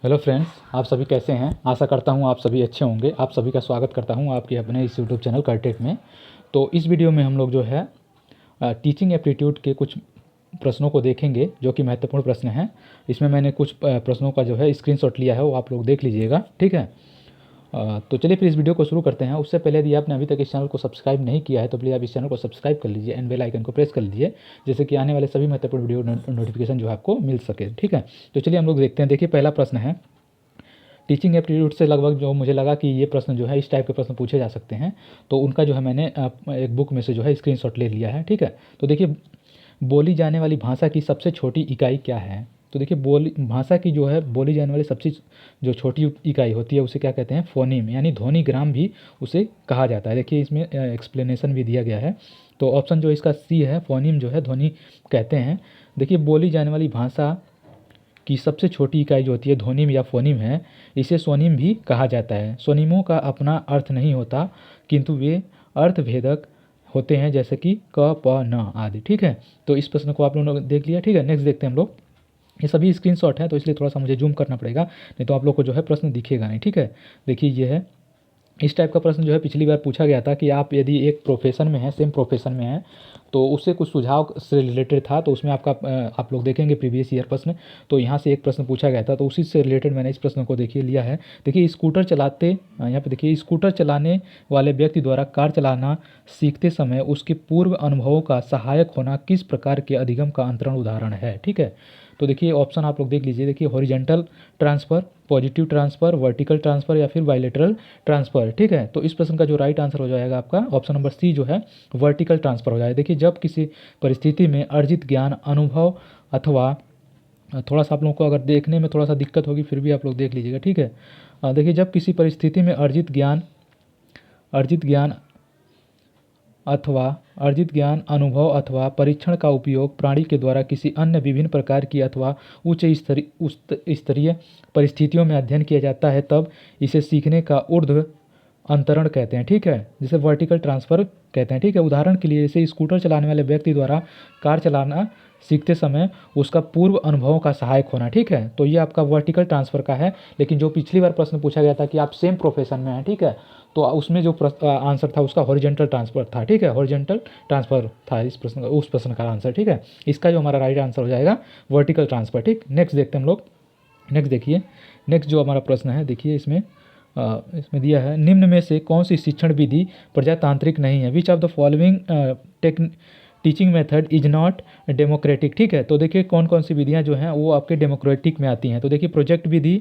Hello friends, आप सभी कैसे हैं। आशा करता हूं आप सभी अच्छे होंगे। आप सभी का स्वागत करता हूं आपके अपने इस यूट्यूब चैनल करटेक में। तो इस वीडियो में हम लोग जो है टीचिंग एप्टीट्यूड के कुछ प्रश्नों को देखेंगे जो कि महत्वपूर्ण प्रश्न हैं। इसमें मैंने कुछ प्रश्नों का जो है स्क्रीनशॉट लिया है, वो आप लोग देख लीजिएगा, ठीक है। तो चलिए फिर इस वीडियो को शुरू करते हैं। उससे पहले यदि आपने अभी तक इस चैनल को सब्सक्राइब नहीं किया है तो प्लीज़ आप इस चैनल को सब्सक्राइब कर लीजिए एंड बेल आइकन को प्रेस कर लीजिए, जैसे कि आने वाले सभी महत्वपूर्ण वीडियो नोटिफिकेशन जो है आपको मिल सके, ठीक है। तो चलिए हम लोग देखते हैं। देखिए, पहला प्रश्न है टीचिंग एप्टीट्यूड से लगभग जो मुझे लगा कि ये प्रश्न जो है इस टाइप के प्रश्न पूछे जा सकते हैं, तो उनका जो है मैंने एक बुक में से जो है स्क्रीनशॉट ले लिया है, ठीक है। तो देखिए, बोली जाने वाली भाषा की सबसे छोटी इकाई क्या है। तो देखिए, बोली भाषा की जो है बोली जाने वाली सबसे जो छोटी इकाई होती है उसे क्या कहते हैं, फोनीम, यानी ध्वनिग्राम भी उसे कहा जाता है। देखिए, इसमें एक्सप्लेनेशन भी दिया गया है। तो ऑप्शन जो इसका सी है, फोनीम जो है ध्वनि कहते हैं। देखिए, बोली जाने वाली भाषा की सबसे छोटी इकाई जो होती है ध्वनिम या फोनीम है, इसे स्वनिम भी कहा जाता है। स्वनिमों का अपना अर्थ नहीं होता, किंतु वे अर्थभेदक होते हैं, जैसे कि क, प, न आदि, ठीक है। तो इस प्रश्न को आप लोगों ने देख लिया, ठीक है। नेक्स्ट देखते हैं हम लोग। ये सभी स्क्रीनशॉट है तो इसलिए थोड़ा सा मुझे जूम करना पड़ेगा, नहीं तो आप लोग को जो है प्रश्न दिखेगा नहीं, ठीक है। देखिए, ये है इस टाइप का प्रश्न जो है पिछली बार पूछा गया था कि आप यदि एक प्रोफेशन में हैं, सेम प्रोफेशन में हैं, तो उससे कुछ सुझाव से रिलेटेड था। तो उसमें आपका आप लोग देखेंगे प्रीवियस ईयर प्रश्न, तो यहाँ से एक प्रश्न पूछा गया था, तो उसी से रिलेटेड मैंने इस प्रश्न को देखिए लिया है। देखिए, स्कूटर चलाते यहाँ पे देखिए, स्कूटर चलाने वाले व्यक्ति द्वारा कार चलाना सीखते समय उसके पूर्व अनुभवों का सहायक होना किस प्रकार के अधिगम का अंतरण उदाहरण है, ठीक है। तो देखिए, ऑप्शन आप लोग देख लीजिए। देखिए, horizontal transfer, positive transfer, vertical transfer या फिर बायलैटरल ट्रांसफ़र, ठीक है। तो इस प्रश्न का जो राइट आंसर हो जाएगा आपका ऑप्शन नंबर सी जो है वर्टिकल ट्रांसफ़र हो जाएगा। देखिए, जब किसी परिस्थिति में अर्जित ज्ञान, अनुभव अथवा थोड़ा सा आप लोगों को अगर देखने में थोड़ा सा दिक्कत होगी फिर भी आप लोग देख लीजिएगा, ठीक है। देखिए, जब किसी परिस्थिति में अर्जित ज्ञान, अनुभव अथवा परीक्षण का उपयोग प्राणी के द्वारा किसी अन्य विभिन्न प्रकार की अथवा उच्च स्तरीय परिस्थितियों में अध्ययन किया जाता है, तब इसे सीखने का ऊर्ध्व अंतरण कहते हैं, ठीक है, जिसे वर्टिकल ट्रांसफ़र कहते हैं, ठीक है। उदाहरण के लिए, जैसे स्कूटर चलाने वाले व्यक्ति द्वारा कार चलाना सीखते समय उसका पूर्व अनुभवों का सहायक होना, ठीक है। तो ये आपका वर्टिकल ट्रांसफ़र का है। लेकिन जो पिछली बार प्रश्न पूछा गया था कि आप सेम प्रोफेशन में हैं, ठीक है, तो उसमें जो आंसर था उसका हॉरिजॉन्टल ट्रांसफ़र था, ठीक है। हॉरिजॉन्टल ट्रांसफ़र था इस प्रश्न का, उस प्रश्न का आंसर, ठीक है। इसका जो हमारा राइट आंसर हो जाएगा वर्टिकल ट्रांसफ़र, ठीक। नेक्स्ट देखते हैं हम लोग। नेक्स्ट देखिए, नेक्स्ट जो हमारा प्रश्न है, देखिए इसमें दिया है, निम्न में से कौन सी शिक्षण विधि प्रजातांत्रिक नहीं है। Which of the following teaching method is not democratic, ठीक है। तो देखिए, कौन कौन सी विधियाँ जो हैं वो आपके डेमोक्रेटिक में आती हैं। तो देखिए, प्रोजेक्ट विधि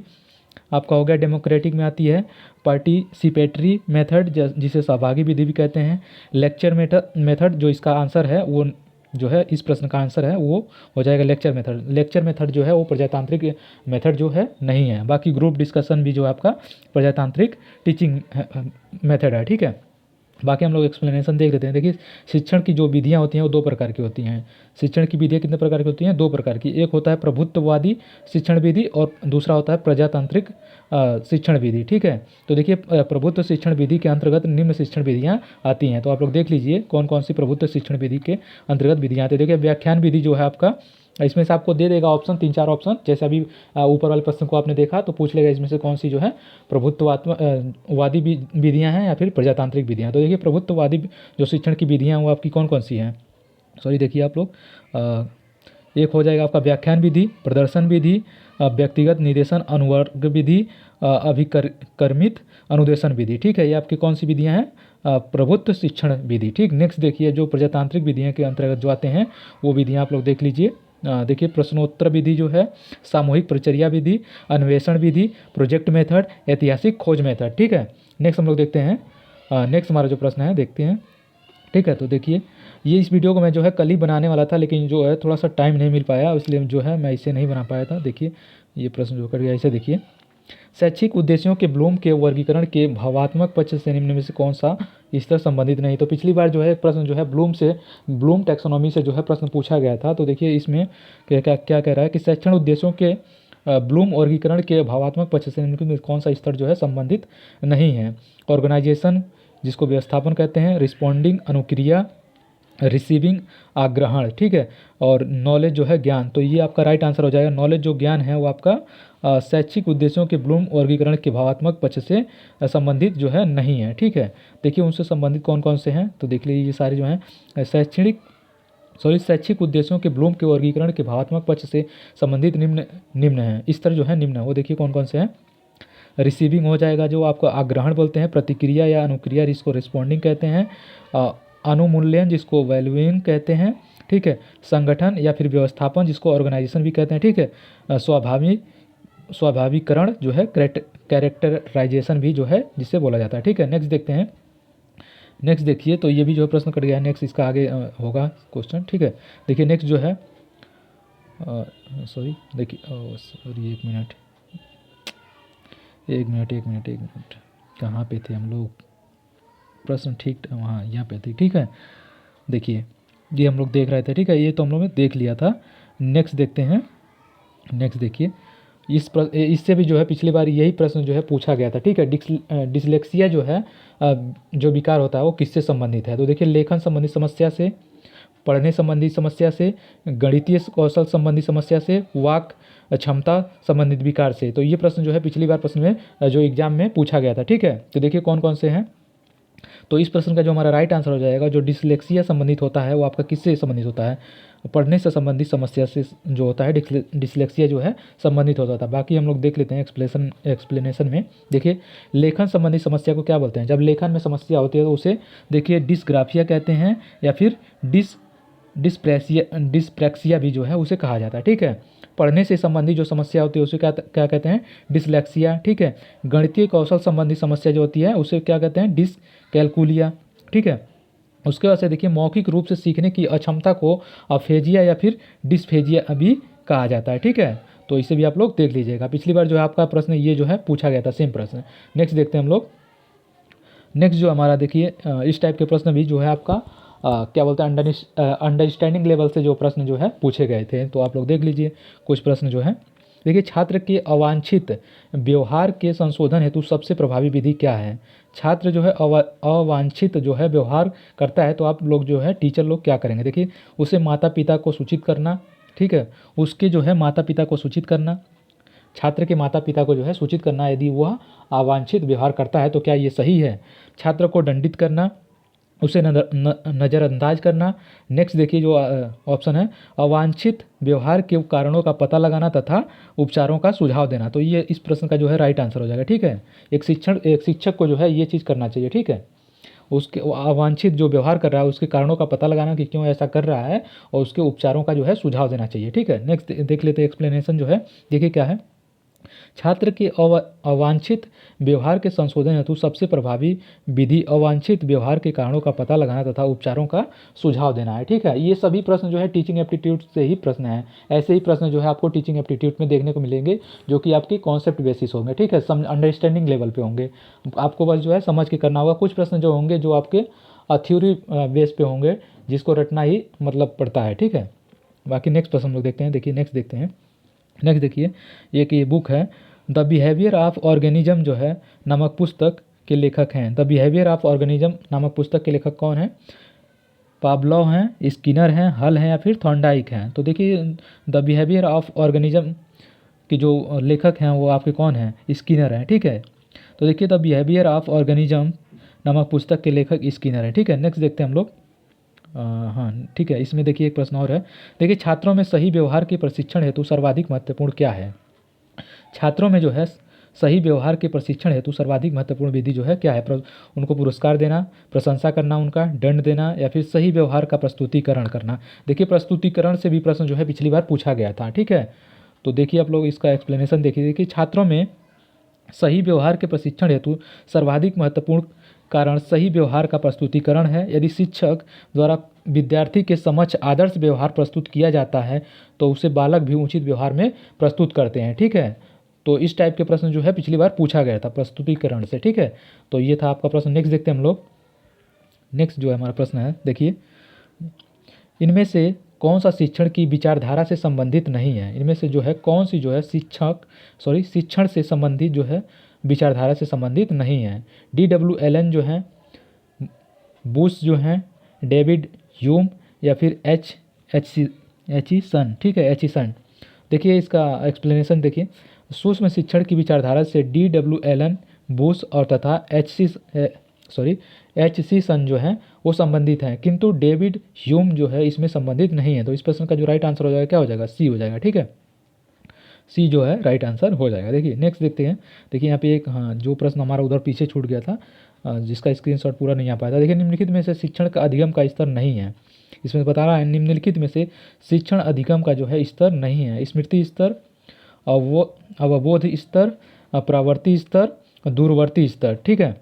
आपका हो गया डेमोक्रेटिक में आती है। पार्टिसिपेटरी मेथड, जिसे सहभागी विधि भी कहते हैं। लेक्चर मेथड जो इसका आंसर है वो जो है इस प्रश्न का आंसर है वो हो जाएगा लेक्चर मेथड। लेक्चर मेथड जो है वो प्रजातांत्रिक मेथड जो है नहीं है। बाकी ग्रुप डिस्कशन भी जो है आपका प्रजातांत्रिक टीचिंग मेथड है, ठीक है। बाकी हम लोग एक्सप्लेनेशन देख लेते हैं। देखिए, शिक्षण की जो विधियाँ होती हैं वो दो प्रकार की होती हैं। शिक्षण की विधियाँ कितने प्रकार की होती हैं, दो प्रकार की। एक होता है प्रभुत्ववादी शिक्षण विधि और दूसरा होता है प्रजातांत्रिक शिक्षण विधि, ठीक है। तो देखिए, प्रभुत्व शिक्षण विधि के अंतर्गत निम्न शिक्षण विधियाँ आती हैं। तो आप लोग देख लीजिए कौन कौन सी प्रभुत्व शिक्षण विधि के अंतर्गत विधियाँ आती है। देखिए, व्याख्यान विधि जो है आपका, इसमें से आपको दे देगा ऑप्शन, 3-4 ऑप्शन, जैसे अभी ऊपर वाले प्रश्न को आपने देखा तो पूछ लेगा इसमें से कौन सी जो है प्रभुत्ववादी विधियाँ हैं या फिर प्रजातांत्रिक विधियाँ। तो देखिए, प्रभुत्ववादी जो शिक्षण की विधियाँ हैं वो आपकी कौन कौन सी हैं। सॉरी, देखिए आप लोग, एक हो जाएगा आपका व्याख्यान विधि, प्रदर्शन विधि, व्यक्तिगत निर्देशन अनुवर्ग विधि, अभिकर्मित अनुदेशन विधि, ठीक है। ये आपकी कौन सी विधियाँ हैं, प्रभुत्व शिक्षण विधि, ठीक। नेक्स्ट देखिए, जो प्रजातांत्रिक विधियाँ के अंतर्गत जो आते हैं वो विधियाँ आप लोग देख लीजिए। देखिए, प्रश्नोत्तर विधि जो है, सामूहिक परिचर्या विधि, अन्वेषण विधि, प्रोजेक्ट मेथड, ऐतिहासिक खोज मेथड, ठीक है। नेक्स्ट हम लोग देखते हैं, नेक्स्ट हमारा जो प्रश्न है देखते हैं, ठीक है। तो देखिए, ये इस वीडियो को मैं जो है कल ही बनाने वाला था, लेकिन जो है थोड़ा सा टाइम नहीं मिल पाया, इसलिए जो है मैं इसे नहीं बना पाया था। देखिए, ये प्रश्न जो कर गया, इसे देखिए, शैक्षिक उद्देश्यों के ब्लूम के वर्गीकरण के भावात्मक पक्ष से निम्न में से कौन सा स्तर संबंधित नहीं। तो पिछली बार जो है प्रश्न जो है ब्लूम टैक्सोनॉमी से जो है प्रश्न पूछा गया था। तो देखिए, इसमें क्या क्या क्या कह रहा है कि शैक्षण उद्देश्यों के ब्लूम वर्गीकरण के भावात्मक पक्ष से निम्न में कौन सा स्तर जो है संबंधित नहीं है। ऑर्गेनाइजेशन, जिसको व्यवस्थापन कहते हैं, रिस्पॉन्डिंग अनुक्रिया, रिसीविंग आग्रहण, ठीक है, और नॉलेज जो है ज्ञान, तो ये आपका राइट आंसर हो जाएगा। नॉलेज जो ज्ञान है वो आपका शैक्षिक उद्देश्यों के ब्लूम वर्गीकरण के भावात्मक पक्ष से संबंधित जो है नहीं है, ठीक है। देखिए उनसे संबंधित कौन कौन से हैं, तो देख लीजिए ये सारे जो हैं शैक्षिक उद्देश्यों के ब्लूम के वर्गीकरण के भावात्मक पक्ष से संबंधित निम्न निम्न हैं, इस तरह जो है निम्न है वो देखिए कौन कौन से हैं। रिसीविंग हो जाएगा, जो आपका आग्रहण बोलते हैं, प्रतिक्रिया या अनुक्रिया जिसको रिस्पॉन्डिंग कहते हैं, अनुमूल्यन जिसको वैल्यूइंग कहते हैं, ठीक है, संगठन या फिर व्यवस्थापन जिसको ऑर्गेनाइजेशन भी कहते हैं, ठीक है, स्वाभाविकरण जो है कैरेक्टराइजेशन भी जो है जिससे बोला जाता है, ठीक है। नेक्स्ट देखते हैं। नेक्स्ट देखिए, तो ये भी जो है प्रश्न कट गया है, नेक्स्ट इसका आगे होगा क्वेश्चन, ठीक है। देखिए नेक्स्ट जो है सॉरी देखिए सॉरी एक मिनट कहाँ पे थे हम लोग, प्रश्न ठीक वहाँ यहाँ पे थे, ठीक है। देखिए ये हम लोग देख रहे थे, ठीक है, ये तो हम लोग ने देख लिया था। नेक्स्ट देखते हैं। नेक्स्ट देखिए इससे भी जो है पिछली बार यही प्रश्न जो है पूछा गया था, ठीक है। डिसलेक्सिया जो है जो विकार होता है वो किससे संबंधित है, तो देखिए लेखन संबंधी समस्या से, पढ़ने संबंधी समस्या से, गणितीय कौशल संबंधी समस्या से, वाक क्षमता संबंधित विकार से। तो ये प्रश्न जो है पिछली बार प्रश्न में जो एग्जाम में पूछा गया था, ठीक है। तो देखिए कौन कौन से हैं। तो इस प्रश्न का जो हमारा राइट आंसर हो जाएगा, जो डिसलेक्सिया संबंधित होता है वो आपका किससे संबंधित होता है, पढ़ने से संबंधित समस्या से जो होता है डिसलेक्सिया जो है संबंधित होता था। बाकी हम लोग देख लेते हैं एक्सप्लेनेशन में। देखिए लेखन संबंधी समस्या को क्या बोलते हैं, जब लेखन में समस्या होती है तो उसे देखिए डिस्ग्राफिया कहते हैं या फिर डिस्प्रैक्सिया भी जो है उसे कहा जाता है, ठीक है। पढ़ने से संबंधित जो समस्या होती है उसे क्या क्या कहते हैं, डिसलेक्सिया, ठीक है। गणितीय कौशल संबंधी समस्या जो होती है उसे क्या कहते हैं, डिसकैलकुलिया, ठीक है। उसके बाद से देखिए मौखिक रूप से सीखने की अक्षमता को अफेजिया या फिर डिस्फेजिया भी कहा जाता है, ठीक है। तो इसे भी आप लोग देख लीजिएगा, पिछली बार जो है आपका प्रश्न ये जो है पूछा गया था, सेम प्रश्न। नेक्स्ट देखते हैं हम लोग। नेक्स्ट जो हमारा देखिए इस टाइप के प्रश्न भी जो है आपका क्या बोलते हैं अंडरस्टैंडिंग लेवल से जो प्रश्न जो है पूछे गए थे, तो आप लोग देख लीजिए कुछ प्रश्न जो है। देखिए छात्र के अवांछित व्यवहार के संशोधन हेतु सबसे प्रभावी विधि क्या है। छात्र जो है अवांछित जो है व्यवहार करता है तो आप लोग जो है टीचर लोग क्या करेंगे, देखिए उसे माता पिता को सूचित करना, ठीक है, उसके जो है माता पिता को सूचित करना, छात्र के माता पिता को जो है सूचित करना यदि वह अवांछित व्यवहार करता है तो क्या ये सही है। छात्र को दंडित करना, उसे नज़रअंदाज करना। नेक्स्ट देखिए जो ऑप्शन है अवांछित व्यवहार के कारणों का पता लगाना तथा उपचारों का सुझाव देना। तो ये इस प्रश्न का जो है राइट आंसर हो जाएगा, ठीक है। एक शिक्षक को जो है ये चीज़ करना चाहिए, ठीक है। उसके अवांछित जो व्यवहार कर रहा है उसके कारणों का पता लगाना कि क्यों ऐसा कर रहा है और उसके उपचारों का जो है सुझाव देना चाहिए, ठीक है। नेक्स्ट देख लेते हैं एक्सप्लेनेशन जो है, देखिए क्या है। छात्र के अवांछित व्यवहार के संशोधन हेतु सबसे प्रभावी विधि अवांछित व्यवहार के कारणों का पता लगाना तथा उपचारों का सुझाव देना है, ठीक है। ये सभी प्रश्न जो है टीचिंग एप्टीट्यूड से ही प्रश्न है। ऐसे ही प्रश्न जो है आपको टीचिंग एप्टीट्यूड में देखने को मिलेंगे जो कि आपकी कॉन्सेप्ट बेसिस होंगे, ठीक है, अंडरस्टैंडिंग लेवल पे होंगे। आपको बस जो है समझ के करना होगा। कुछ प्रश्न जो होंगे जो आपके थ्योरी बेस पे होंगे जिसको रटना ही मतलब पड़ता है, ठीक है। बाकी नेक्स्ट प्रश्न हम लोग देखते हैं। देखिए नेक्स्ट देखते हैं। नेक्स्ट देखिए एक ये बुक है द बिहेवियर ऑफ ऑर्गेनिज्म जो है नामक पुस्तक के लेखक हैं। द बिहेवियर ऑफ ऑर्गेनिज्म नामक पुस्तक के लेखक कौन हैं, पावलोव हैं, स्किनर हैं, हल हैं या फिर थॉर्नडाइक हैं। तो देखिए द बिहेवियर ऑफ ऑर्गेनिज्म के जो लेखक हैं वो आपके कौन हैं, स्किनर हैं, ठीक है। तो देखिए द बिहेवियर ऑफ ऑर्गेनिज्म नामक पुस्तक के लेखक स्किनर हैं, ठीक है। नेक्स्ट देखते हैं हम लोग। हाँ ठीक है, इसमें देखिए एक प्रश्न और है। देखिए छात्रों में सही व्यवहार के प्रशिक्षण हेतु सर्वाधिक महत्वपूर्ण क्या है। छात्रों में जो है सही व्यवहार के प्रशिक्षण हेतु सर्वाधिक महत्वपूर्ण विधि जो है क्या है, उनको पुरस्कार देना, प्रशंसा करना, उनका दंड देना या फिर सही व्यवहार का प्रस्तुतिकरण करना। देखिए प्रस्तुतिकरण से भी प्रश्न जो है पिछली बार पूछा गया था, ठीक है। तो देखिए आप लोग इसका एक्सप्लेनेशन देखिए कि छात्रों में सही व्यवहार के प्रशिक्षण हेतु सर्वाधिक महत्वपूर्ण कारण सही व्यवहार का प्रस्तुतिकरण है। यदि शिक्षक द्वारा विद्यार्थी के समक्ष आदर्श व्यवहार प्रस्तुत किया जाता है तो उसे बालक भी उचित व्यवहार में प्रस्तुत करते हैं, ठीक है। तो इस टाइप के प्रश्न जो है पिछली बार पूछा गया था प्रस्तुतिकरण से, ठीक है। तो ये था आपका प्रश्न। नेक्स्ट देखते हैं हम लोग। नेक्स्ट जो है हमारा प्रश्न है, देखिए इनमें से कौन सा शिक्षण की विचारधारा से संबंधित नहीं है। इनमें से जो है कौन सी जो है शिक्षण से संबंधित जो है विचारधारा से संबंधित नहीं है। DW एलन जो है, बुश जो हैं, डेविड ह्यूम या फिर एचिसन, ठीक है, एचिसन। देखिए इसका एक्सप्लेनेशन देखिए, सूक्ष्म शिक्षण की विचारधारा से D.W. एलन बुश और तथा एच सी सन जो है वो संबंधित हैं, किंतु डेविड ह्यूम जो है इसमें संबंधित नहीं है। तो इस प्रश्न का जो राइट आंसर हो जाएगा क्या हो जाएगा, सी हो जाएगा, ठीक है, सी जो है राइट आंसर हो जाएगा। देखिए नेक्स्ट देखते हैं। देखिए यहाँ पे एक, हाँ, जो प्रश्न हमारा उधर पीछे छूट गया था, जिसका स्क्रीनशॉट पूरा नहीं आ पाया था। देखिए निम्नलिखित में से शिक्षण का अधिगम का स्तर नहीं है, इसमें बता रहा है निम्नलिखित में से शिक्षण अधिगम का जो है स्तर नहीं है। स्मृति स्तर, अवबोध स्तर, प्रावर्ती स्तर, दूरवर्ती स्तर, ठीक है।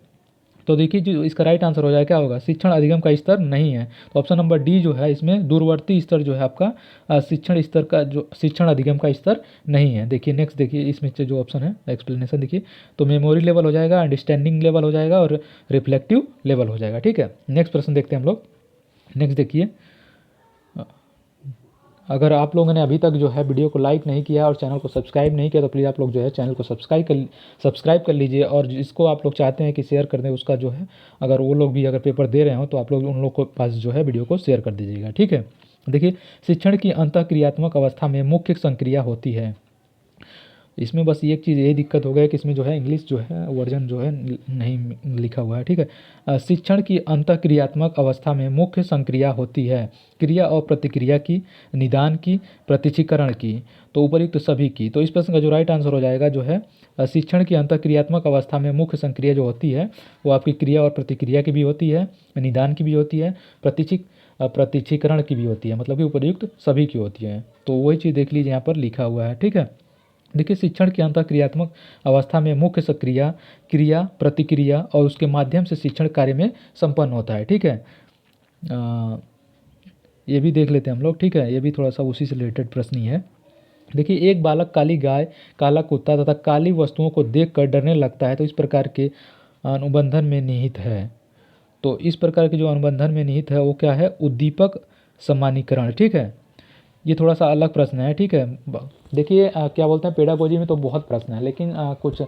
तो देखिए जो इसका राइट आंसर हो जाएगा क्या होगा, शिक्षण अधिगम का स्तर नहीं है। तो ऑप्शन नंबर डी जो है इसमें दूरवर्ती स्तर जो है आपका शिक्षण स्तर का जो शिक्षण अधिगम का स्तर नहीं है। देखिए नेक्स्ट देखिए इसमें से जो ऑप्शन है एक्सप्लेनेशन देखिए, तो मेमोरी लेवल हो जाएगा, अंडरस्टैंडिंग लेवल हो जाएगा और रिफ्लेक्टिव लेवल हो जाएगा, ठीक है। नेक्स्ट प्रश्न देखते हैं हम लोग। नेक्स्ट देखिए, अगर आप लोगों ने अभी तक जो है वीडियो को लाइक नहीं किया और चैनल को सब्सक्राइब नहीं किया तो प्लीज़ आप लोग जो है चैनल को सब्सक्राइब कर लीजिए, और जिसको आप लोग चाहते हैं कि शेयर कर दें उसका जो है, अगर वो लोग भी अगर पेपर दे रहे हो तो आप लोग उन लोग को पास जो है वीडियो को शेयर कर दीजिएगा, ठीक है। देखिए शिक्षण की अंतःक्रियात्मक अवस्था में मुख्य संक्रिया होती है। इसमें बस एक चीज़ यही दिक्कत हो गया कि इसमें जो है इंग्लिश जो है वर्जन जो है नहीं लिखा हुआ है, ठीक है। शिक्षण की अंतःक्रियात्मक अवस्था में मुख्य संक्रिया होती है, क्रिया और प्रतिक्रिया की, निदान की, प्रत्यक्षीकरण की, तो उपयुक्त सभी की। तो इस प्रश्न का जो राइट आंसर हो जाएगा जो है शिक्षण की अंतःक्रियात्मक अवस्था में मुख्य संक्रिया जो होती है वो आपकी क्रिया और प्रतिक्रिया की भी होती है, निदान की भी होती है, प्रत्यक्षीकरण की भी होती है, मतलब कि उपयुक्त सभी की होती है। तो वही चीज़ देख लीजिए यहाँ पर लिखा हुआ है, ठीक है। देखिए शिक्षण की अंतःक्रियात्मक अवस्था में मुख्य सक्रिया, क्रिया, प्रतिक्रिया और उसके माध्यम से शिक्षण कार्य में संपन्न होता है, ठीक है। ये भी देख लेते हैं हम लोग, ठीक है, ये भी थोड़ा सा उसी से रिलेटेड प्रश्न ही है। देखिए एक बालक काली गाय, काला कुत्ता तथा काली वस्तुओं को देखकर डरने लगता है तो इस प्रकार के अनुबंधन में निहित है। तो इस प्रकार के जो अनुबंधन में निहित है वो क्या है, उद्दीपक समानीकरण, ठीक है। ये थोड़ा सा अलग प्रश्न है, ठीक है। देखिए क्या बोलते हैं, पेडागोजी में तो बहुत प्रश्न है, लेकिन कुछ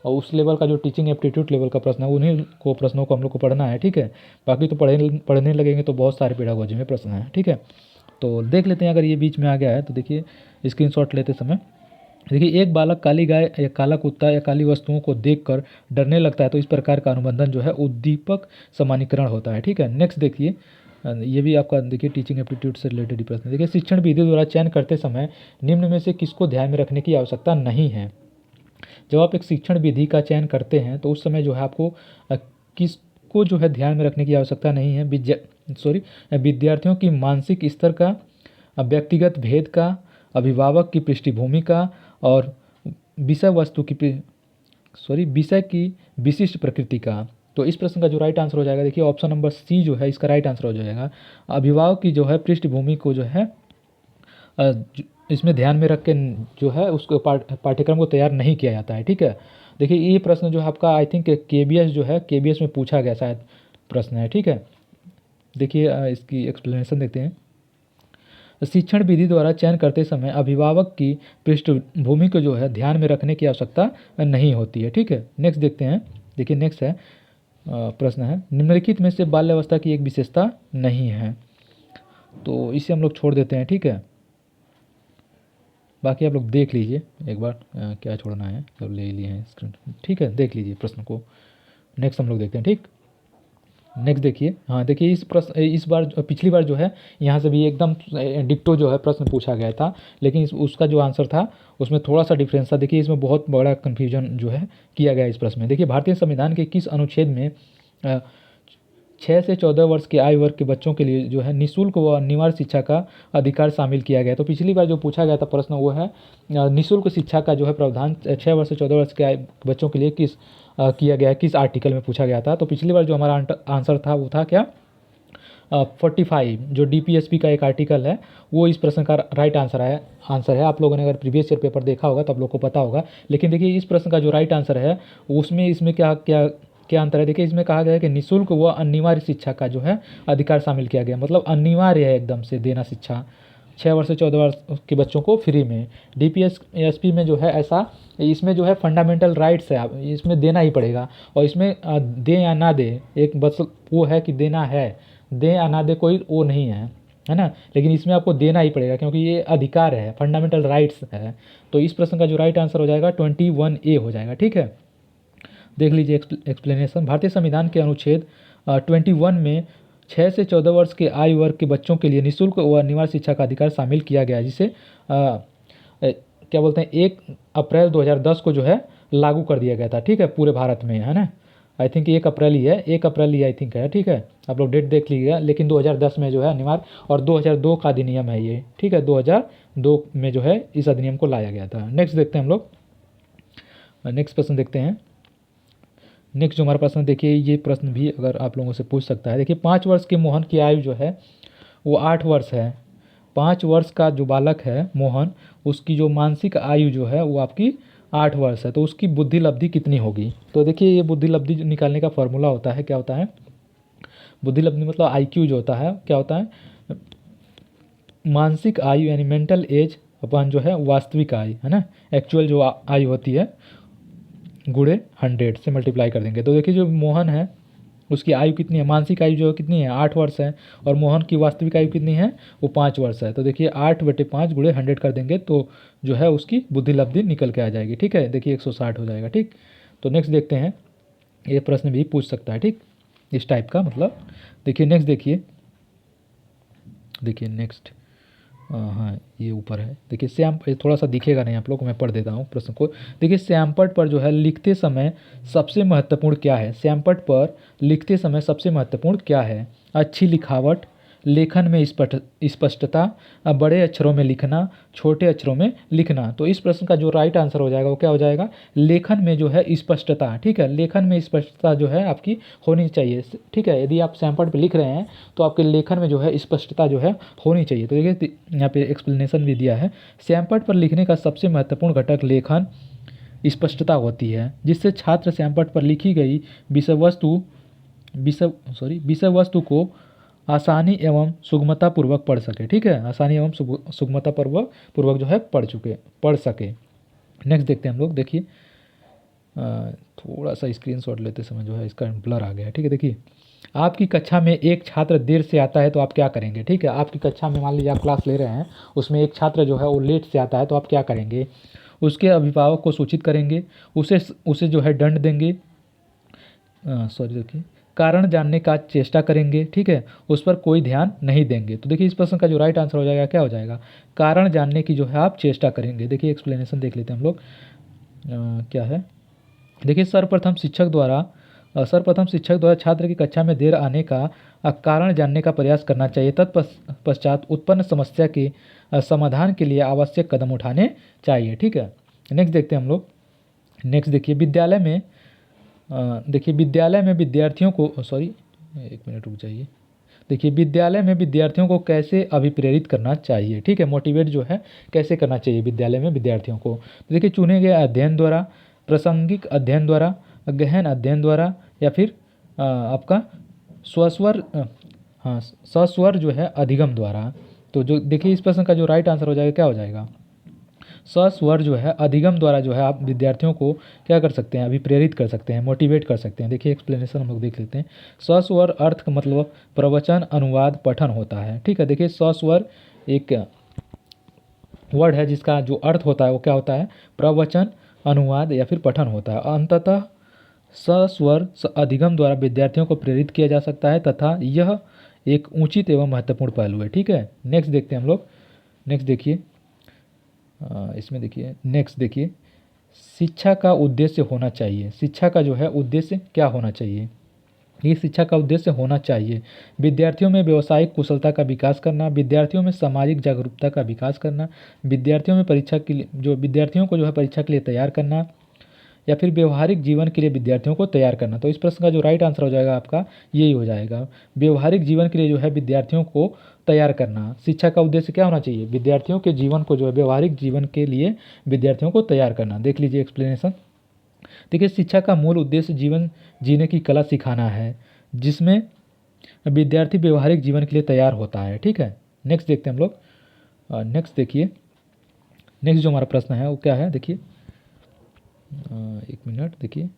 उस लेवल का जो टीचिंग एप्टीट्यूड लेवल का प्रश्न है उन्हीं को प्रश्नों को हम लोग को पढ़ना है, ठीक है। बाकी तो पढ़ने लगेंगे तो बहुत सारे पेडागोजी में प्रश्न हैं, ठीक है। तो देख लेते हैं, अगर ये बीच में आ गया है तो देखिए स्क्रीनशॉट लेते समय। देखिए एक बालक काली गाय या काला कुत्ता या काली वस्तुओं को देखकर डरने लगता है तो इस प्रकार का अनुबंधन जो है उद्दीपक समानीकरण होता है, ठीक है। नेक्स्ट देखिए, ये भी आपका देखिए टीचिंग एप्टीट्यूड से रिलेटेड ही प्रश्न है। देखिए शिक्षण विधि द्वारा चयन करते समय निम्न में से किसको ध्यान में रखने की आवश्यकता नहीं है। जब आप एक शिक्षण विधि का चयन करते हैं तो उस समय जो है आपको किसको जो है ध्यान में रखने की आवश्यकता नहीं है, विद्यार्थियों की मानसिक स्तर का, व्यक्तिगत भेद का, अभिभावक की पृष्ठभूमि का और विषय की विशिष्ट प्रकृति का। तो इस प्रश्न का जो राइट आंसर हो जाएगा देखिए ऑप्शन नंबर सी जो है इसका राइट आंसर हो जाएगा। अभिभावक की जो है पृष्ठभूमि को जो है इसमें ध्यान में रख के जो है उसको पाठ्यक्रम को तैयार नहीं किया जाता है, ठीक है। देखिए ये प्रश्न जो है आपका आई थिंक केबीएस जो है केबीएस में पूछा गया शायद प्रश्न है, ठीक है। देखिए इसकी एक्सप्लेनेशन देखते हैं। शिक्षण विधि द्वारा चयन करते समय अभिभावक की पृष्ठभूमि को जो है ध्यान में रखने की आवश्यकता नहीं होती है, ठीक है। नेक्स्ट देखते हैं। देखिए नेक्स्ट है प्रश्न है निम्नलिखित में से बाल्यावस्था की एक विशेषता नहीं है, तो इसे हम लोग छोड़ देते हैं, ठीक है। बाकी आप लोग देख लीजिए एक बार क्या छोड़ना है, सब ले लिए हैं स्क्रीन, ठीक है, देख लीजिए प्रश्न को। नेक्स्ट हम लोग देखते हैं, ठीक। नेक्स्ट देखिए, हाँ देखिए इस बार पिछली बार जो है यहाँ से भी एकदम डिक्टो जो है प्रश्न पूछा गया था, लेकिन उसका जो आंसर था उसमें थोड़ा सा डिफरेंस था। देखिए इसमें बहुत बड़ा कन्फ्यूजन जो है किया गया इस प्रश्न में। देखिए भारतीय संविधान के किस अनुच्छेद में 6 से 14 वर्ष के आयु वर्ग के बच्चों के लिए जो है निःशुल्क व अनिवार्य शिक्षा का अधिकार शामिल किया गया। तो पिछली बार जो पूछा गया था प्रश्न वो है निःशुल्क शिक्षा का जो है प्रावधान 6 वर्ष से 14 वर्ष के बच्चों के लिए किया गया है, किस आर्टिकल में पूछा गया था। तो पिछली बार जो हमारा आंसर था वो था क्या 45, जो डीपीएसपी का एक आर्टिकल है वो इस प्रश्न का राइट आंसर है। आप लोगों ने अगर प्रीवियस ईयर पेपर देखा होगा तो आप लोग को पता होगा। लेकिन देखिए इस प्रश्न का जो राइट आंसर है उसमें इसमें क्या अंतर है। देखिए इसमें कहा गया है कि निःशुल्क व अनिवार्य शिक्षा का जो है अधिकार शामिल किया गया, मतलब अनिवार्य है एकदम से देना शिक्षा 6 वर्ष से 14 वर्ष के बच्चों को फ्री में। डीपीएसपी में जो है ऐसा, इसमें जो है फंडामेंटल राइट्स है, इसमें देना ही पड़ेगा, और इसमें दे या ना दे एक बस वो है कि देना है, दें या ना दें कोई वो नहीं है ना, लेकिन इसमें आपको देना ही पड़ेगा क्योंकि ये अधिकार है, फंडामेंटल राइट्स है। तो इस प्रश्न का जो राइट आंसर हो जाएगा 21A हो जाएगा। ठीक है, देख लीजिए एक्सप्लेनेशन। भारतीय संविधान के अनुच्छेद 21 में 6 से 14 वर्ष के आयु वर्ग के बच्चों के लिए निःशुल्क व अनिवार्य शिक्षा का अधिकार शामिल किया गया है, जिसे क्या बोलते हैं 1 अप्रैल 2010 को जो है लागू कर दिया गया था। ठीक है, पूरे भारत में, है ना। आई थिंक 1 अप्रैल ही है, 1 अप्रैल ही आई थिंक है। ठीक है, आप लोग डेट देख लीजिएगा, लेकिन 2010 में जो है अनिवार्य, और 2002 का अधिनियम है ये। ठीक है, 2002 में जो है इस अधिनियम को लाया गया था। नेक्स्ट देखते हैं हम लोग, नेक्स्ट प्रश्न देखते हैं। नेक्स्ट जो हमारा प्रश्न देखिए, ये प्रश्न भी अगर आप लोगों से पूछ सकता है। देखिए 5 वर्ष के मोहन की आयु जो है वो 8 वर्ष है। 5 वर्ष का जो बालक है मोहन, उसकी जो मानसिक आयु जो है वो आपकी 8 वर्ष है, तो उसकी बुद्धि लब्धि कितनी होगी। तो देखिए ये बुद्धि लब्धि निकालने का फॉर्मूला होता है, क्या होता है, बुद्धि लब्धि मतलब आईक्यू जो होता है, क्या होता है, मानसिक आयु यानी मेंटल एज अपन जो है वास्तविक आयु, है ना, एक्चुअल जो आयु होती है गुणे 100 से मल्टीप्लाई कर देंगे। तो देखिए जो मोहन है उसकी आयु कितनी है, मानसिक आयु जो है कितनी है 8 वर्ष है, और मोहन की वास्तविक आयु कितनी है वो 5 वर्ष है। तो देखिए 8/5 गुणे 100 कर देंगे तो जो है उसकी बुद्धि लब्धि निकल के आ जाएगी। ठीक है, देखिए 160 हो जाएगा। ठीक, तो नेक्स्ट देखते हैं, ये प्रश्न भी पूछ सकता है। ठीक, इस टाइप का मतलब। देखिए नेक्स्ट देखिए, देखिए नेक्स्ट, हाँ ये ऊपर है। देखिए श्याम, थोड़ा सा दिखेगा नहीं आप लोग, मैं पढ़ देता हूँ प्रश्न को। देखिए श्यामपट पर जो है लिखते समय सबसे महत्वपूर्ण क्या है, श्यामपट पर लिखते समय सबसे महत्वपूर्ण क्या है। अच्छी लिखावट, लेखन में स्पष्टता, बड़े अक्षरों में लिखना, छोटे अक्षरों में लिखना। तो इस प्रश्न का जो राइट आंसर हो जाएगा वो क्या हो जाएगा, लेखन में जो है स्पष्टता। ठीक है, लेखन में स्पष्टता जो है आपकी होनी चाहिए। ठीक है, यदि आप श्यामपट पे लिख रहे हैं तो आपके लेखन में जो है स्पष्टता जो है होनी चाहिए। तो देखिए यहाँ पे एक्सप्लेनेशन भी दिया है, श्यामपट पर लिखने का सबसे महत्वपूर्ण घटक लेखन स्पष्टता होती है, जिससे छात्र श्यामपट पर लिखी गई विषय वस्तु को आसानी एवं सुगमता पूर्वक पढ़ सके। ठीक है, आसानी एवं सुगमता पूर्वक जो है पढ़ सके। नेक्स्ट देखते हैं हम लोग। देखिए थोड़ा सा स्क्रीनशॉट लेते समय जो है इसका ब्लर आ गया है। ठीक है, देखिए आपकी कक्षा में एक छात्र देर से आता है तो आप क्या करेंगे। ठीक है, आपकी कक्षा में मान लीजिए आप क्लास ले रहे हैं, उसमें एक छात्र जो है वो लेट से आता है तो आप क्या करेंगे, उसके अभिभावक को सूचित करेंगे, उसे जो है दंड देंगे, देखिए कारण जानने का चेष्टा करेंगे। ठीक है, उस पर कोई ध्यान नहीं देंगे। तो देखिए इस प्रश्न का जो राइट आंसर हो जाएगा क्या हो जाएगा, कारण जानने की जो है आप चेष्टा करेंगे। देखिए एक्सप्लेनेशन देख लेते हैं हम लोग, क्या है। देखिए सर्वप्रथम शिक्षक द्वारा छात्र की कक्षा में देर आने का कारण जानने का प्रयास करना चाहिए। तत्पश्चात उत्पन्न समस्या के समाधान के लिए आवश्यक कदम उठाने चाहिए। ठीक है, नेक्स्ट देखते हैं हम लोग। नेक्स्ट देखिए विद्यालय में विद्यार्थियों को एक मिनट रुक जाइए। देखिए विद्यालय में विद्यार्थियों को कैसे अभिप्रेरित करना चाहिए। ठीक है, मोटिवेट जो है कैसे करना चाहिए विद्यालय में विद्यार्थियों को। तो देखिए चुने गए अध्ययन द्वारा, प्रासंगिक अध्ययन द्वारा, गहन अध्ययन द्वारा, या फिर आपका सस्वर जो है अधिगम द्वारा। तो जो देखिए इस प्रश्न का जो राइट आंसर हो जाएगा क्या हो जाएगा, सस्वर जो है अधिगम द्वारा जो है आप विद्यार्थियों को क्या कर सकते हैं, अभिप्रेरित कर सकते हैं, मोटिवेट कर सकते हैं। देखिए एक्सप्लेनेशन हम लोग देख लेते हैं। सस्वर अर्थ का मतलब प्रवचन, अनुवाद, पठन होता है। ठीक है, देखिए सस्वर एक वर्ड है जिसका जो अर्थ होता है वो क्या होता है, प्रवचन, अनुवाद या फिर पठन होता है। अंततः सस्वर अधिगम द्वारा विद्यार्थियों को प्रेरित किया जा सकता है तथा यह एक उचित एवं महत्वपूर्ण पहलू है। ठीक है, नेक्स्ट देखते हैं हम लोग। नेक्स्ट देखिए इसमें देखिए नेक्स्ट देखिए शिक्षा का उद्देश्य होना चाहिए। शिक्षा का जो है उद्देश्य क्या होना चाहिए, ये शिक्षा का उद्देश्य होना चाहिए विद्यार्थियों में व्यावसायिक कुशलता का विकास करना, विद्यार्थियों में सामाजिक जागरूकता का विकास करना, विद्यार्थियों को जो है परीक्षा के लिए तैयार करना, या फिर व्यवहारिक जीवन के लिए विद्यार्थियों को तैयार करना। तो इस प्रश्न का जो राइट आंसर हो जाएगा आपका यही हो जाएगा, व्यवहारिक जीवन के लिए जो है विद्यार्थियों को तैयार करना। शिक्षा का उद्देश्य क्या होना चाहिए, विद्यार्थियों के जीवन को जो है व्यवहारिक जीवन के लिए विद्यार्थियों को तैयार करना। देख लीजिए एक्सप्लेनेशन। देखिए शिक्षा का मूल उद्देश्य जीवन जीने की कला सिखाना है, जिसमें विद्यार्थी व्यवहारिक जीवन के लिए तैयार होता है। ठीक है, नेक्स्ट देखते हैं हम लोग। नेक्स्ट देखिए, नेक्स्ट जो हमारा प्रश्न है वो क्या है, देखिए एक मिनट देखिए,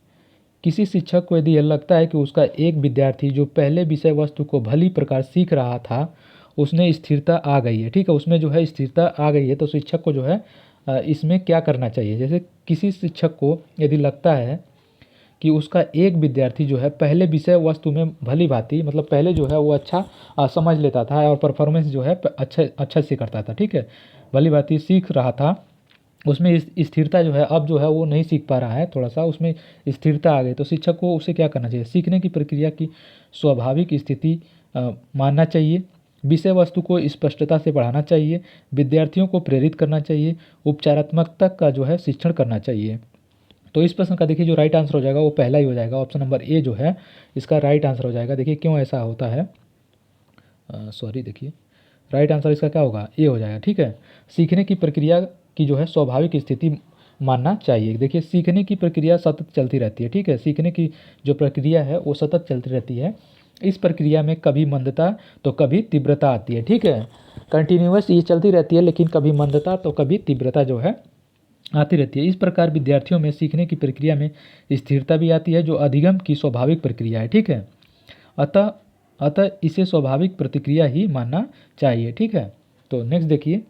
किसी शिक्षक को यदि यह लगता है कि उसका एक विद्यार्थी जो पहले विषय वस्तु को भली प्रकार सीख रहा था उसने स्थिरता आ गई है, ठीक है, उसमें जो है स्थिरता आ गई है, तो शिक्षक को जो है इसमें क्या करना चाहिए। जैसे किसी शिक्षक को यदि लगता है कि उसका एक विद्यार्थी जो है पहले विषय वस्तु में भली भांति, मतलब पहले जो है वो अच्छा समझ लेता था और परफॉर्मेंस जो है अच्छा से करता था, ठीक है, भली भांति सीख रहा था, उसमें स्थिरता जो है अब जो है वो नहीं सीख पा रहा है, थोड़ा सा उसमें स्थिरता आ गई, तो शिक्षक को उसे क्या करना चाहिए, सीखने की प्रक्रिया की स्वाभाविक स्थिति मानना चाहिए, विषय वस्तु को स्पष्टता से पढ़ाना चाहिए, विद्यार्थियों को प्रेरित करना चाहिए, उपचारात्मकता का जो है शिक्षण करना चाहिए। तो इस प्रश्न का देखिए जो राइट आंसर हो जाएगा वो पहला ही हो जाएगा, ऑप्शन नंबर ए जो है इसका राइट आंसर हो जाएगा। देखिए क्यों ऐसा होता है, सॉरी, देखिए राइट आंसर इसका क्या होगा, ए हो जाएगा, ठीक है। सीखने की प्रक्रिया की जो है स्वाभाविक स्थिति मानना चाहिए। देखिए सीखने की प्रक्रिया सतत चलती रहती है, ठीक है, सीखने की जो प्रक्रिया है वो सतत चलती रहती है, इस प्रक्रिया में कभी मंदता तो कभी तीव्रता आती है, ठीक है, कंटिन्यूअस ये चलती रहती है, लेकिन कभी मंदता तो कभी तीव्रता जो है आती रहती है। इस प्रकार विद्यार्थियों में सीखने की प्रक्रिया में स्थिरता भी आती है जो अधिगम की स्वाभाविक प्रक्रिया है, ठीक है, अतः अतः इसे स्वाभाविक प्रतिक्रिया ही मानना चाहिए, ठीक है। तो नेक्स्ट देखिए,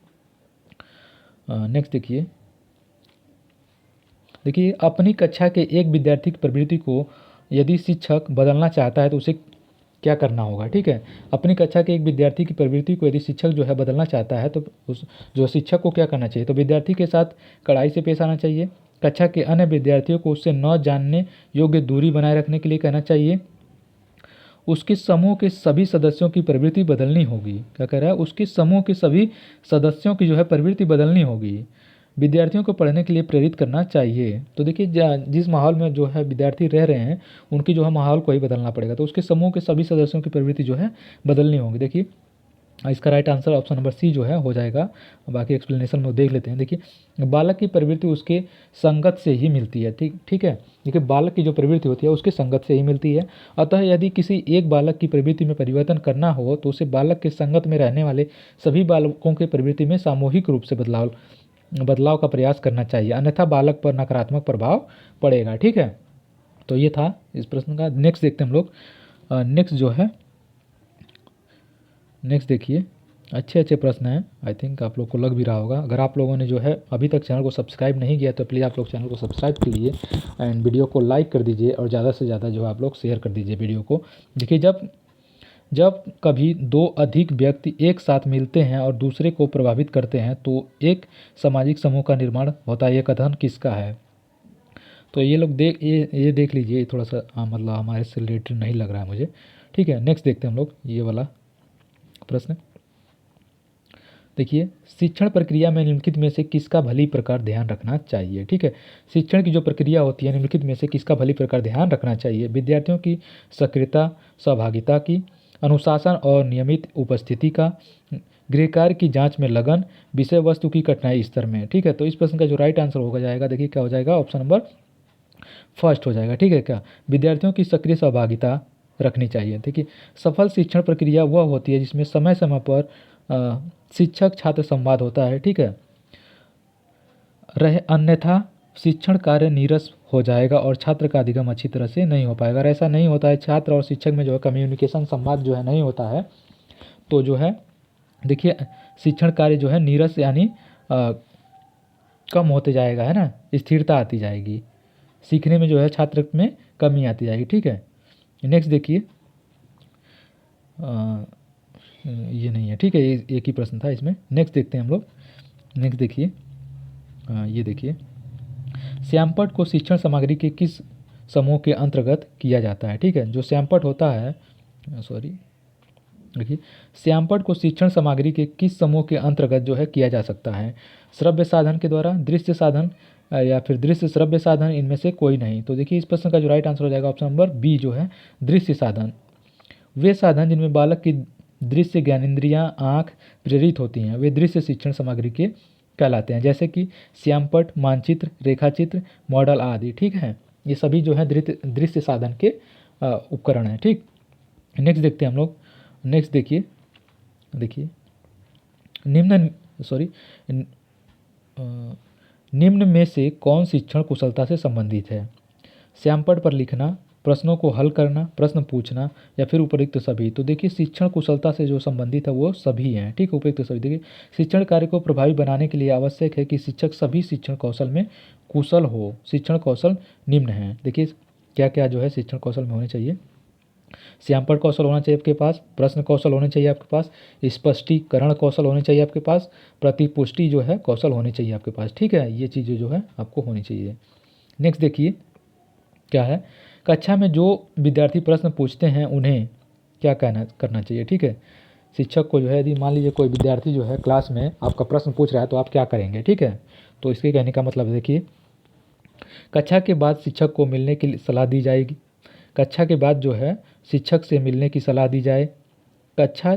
देखिए अपनी कक्षा के एक विद्यार्थी की प्रवृत्ति को यदि शिक्षक बदलना चाहता है तो उसे क्या करना होगा, ठीक है, अपनी कक्षा के एक विद्यार्थी की प्रवृत्ति को यदि शिक्षक जो है बदलना चाहता है तो उस जो शिक्षक को क्या करना चाहिए, तो विद्यार्थी के साथ कड़ाई से पेश आना चाहिए, कक्षा के अन्य विद्यार्थियों को उससे न जानने योग्य दूरी बनाए रखने के लिए कहना चाहिए, उसके समूह के सभी सदस्यों की प्रवृत्ति बदलनी होगी, क्या कह रहा है, उसके समूह के सभी सदस्यों की जो है प्रवृत्ति बदलनी होगी, विद्यार्थियों को पढ़ने के लिए प्रेरित करना चाहिए। तो देखिए जिस माहौल में जो है विद्यार्थी रह रहे हैं उनकी जो है माहौल को ही बदलना पड़ेगा, तो उसके समूह के सभी सदस्यों की प्रवृत्ति जो है बदलनी होगी। देखिए इसका right answer option number C जो है हो जाएगा। बाकी एक्सप्लेनेशन में देख लेते हैं। देखिए बालक की प्रवृत्ति उसके संगत से ही मिलती है, ठीक है, देखिए बालक की जो प्रवृत्ति होती है उसके संगत से ही मिलती है, अतः यदि किसी एक बालक की प्रवृत्ति में परिवर्तन करना हो तो उसे बालक के संगत में रहने वाले सभी बालकों की प्रवृत्ति में सामूहिक रूप से बदलाव का प्रयास करना चाहिए, अन्यथा बालक पर नकारात्मक प्रभाव पड़ेगा, ठीक है। तो ये था इस प्रश्न का। नेक्स्ट देखते हैं हम लोग। नेक्स्ट जो है, नेक्स्ट देखिए, अच्छे प्रश्न हैं, आई थिंक आप लोग को लग भी रहा होगा। अगर आप लोगों ने जो है अभी तक चैनल को सब्सक्राइब नहीं किया तो प्लीज़ आप लोग चैनल को सब्सक्राइब कीजिए एंड वीडियो को लाइक कर दीजिए और ज़्यादा से ज़्यादा जो है आप लोग शेयर कर दीजिए वीडियो को। देखिए जब कभी दो अधिक व्यक्ति एक साथ मिलते हैं और दूसरे को प्रभावित करते हैं तो एक सामाजिक समूह का निर्माण होता है, ये कथन किसका है। तो ये लोग ये देख लीजिए, थोड़ा सा मतलब हमारे से रिलेटेड नहीं लग रहा है मुझे, ठीक है। नेक्स्ट देखते हैं हम लोग ये वाला प्रश्न। देखिए शिक्षण प्रक्रिया में निम्नलिखित में से किसका भली प्रकार ध्यान रखना चाहिए, ठीक है, शिक्षण की जो प्रक्रिया होती है निम्नलिखित में से किसका भली प्रकार ध्यान रखना चाहिए, विद्यार्थियों की सक्रियता सहभागिता की, अनुशासन और नियमित उपस्थिति का, गृह कार्य की जांच में लगन, विषय वस्तु की कठिनाई स्तर में, ठीक है। तो इस प्रश्न का जो राइट आंसर होगा जाएगा, देखिए क्या हो जाएगा, ऑप्शन नंबर फर्स्ट हो जाएगा, ठीक है, क्या विद्यार्थियों की सक्रिय सहभागिता रखनी चाहिए। देखिए सफल शिक्षण प्रक्रिया वह होती है जिसमें समय समय पर शिक्षक छात्र संवाद होता है, ठीक है, अन्यथा शिक्षण कार्य नीरस हो जाएगा और छात्र का अधिगम अच्छी तरह से नहीं हो पाएगा। अगर ऐसा नहीं होता है, छात्र और शिक्षक में जो है कम्युनिकेशन संवाद जो है नहीं होता है, तो जो है देखिए शिक्षण कार्य जो है नीरस यानी कम होते जाएगा, है ना, स्थिरता आती जाएगी, सीखने में जो है छात्र में कमी आती जाएगी, ठीक है। नेक्स्ट देखिए, ये नहीं है, ठीक है, ये एक ही प्रश्न था इसमें। नेक्स्ट देखते हैं हम लोग। नेक्स्ट देखिए, ये देखिए श्यामपट्ट को शिक्षण सामग्री के किस समूह के अंतर्गत किया जाता है, ठीक है, जो श्यामपट्ट होता है, सॉरी, देखिए श्यामपट्ट को शिक्षण सामग्री के किस समूह के अंतर्गत जो है किया जा सकता है, श्रव्य साधन के द्वारा, दृश्य साधन या फिर दृश्य श्रव्य साधन, इनमें से कोई नहीं। तो देखिए इस प्रश्न का जो राइट आंसर हो जाएगा ऑप्शन नंबर बी जो है दृश्य साधन। वे साधन जिनमें बालक की दृश्य ज्ञानेंद्रियां आँख प्रेरित होती हैं वे दृश्य शिक्षण सामग्री के कहलाते हैं, जैसे कि श्यामपट्ट, मानचित्र, रेखाचित्र, मॉडल आदि, ठीक है, ये सभी जो है दृश्य साधन के उपकरण हैं, ठीक। नेक्स्ट देखते हैं हम लोग। नेक्स्ट देखिए निम्न में से कौन शिक्षण कुशलता से संबंधित है, श्यामपट्ट पर लिखना, प्रश्नों को हल करना, प्रश्न पूछना या फिर उपयुक्त सभी। तो देखिए शिक्षण कुशलता से जो संबंधित है वो सभी हैं, ठीक, उपयुक्त सभी। देखिए शिक्षण कार्य को प्रभावी बनाने के लिए आवश्यक है कि शिक्षक सभी शिक्षण कौशल में कुशल हो। शिक्षण कौशल निम्न हैं, देखिए क्या क्या जो है शिक्षण कौशल में होने चाहिए। श्यामपट्ट कौशल होना चाहिए आपके पास, प्रश्न कौशल होने चाहिए आपके पास, स्पष्टीकरण कौशल होने चाहिए आपके पास, प्रतिपुष्टि जो है कौशल होने चाहिए आपके पास, ठीक है। ये चीज़ें जो है आपको होनी चाहिए। नेक्स्ट देखिए क्या है, कक्षा में जो विद्यार्थी प्रश्न पूछते हैं उन्हें क्या करना चाहिए, ठीक है। शिक्षक को जो है यदि मान लीजिए कोई विद्यार्थी जो है क्लास में आपका प्रश्न पूछ रहा है तो आप क्या करेंगे, ठीक है। तो इसके कहने का मतलब देखिए, कक्षा के बाद शिक्षक को मिलने की सलाह दी जाएगी। कक्षा के बाद जो है शिक्षक से मिलने की सलाह दी जाए। कक्षा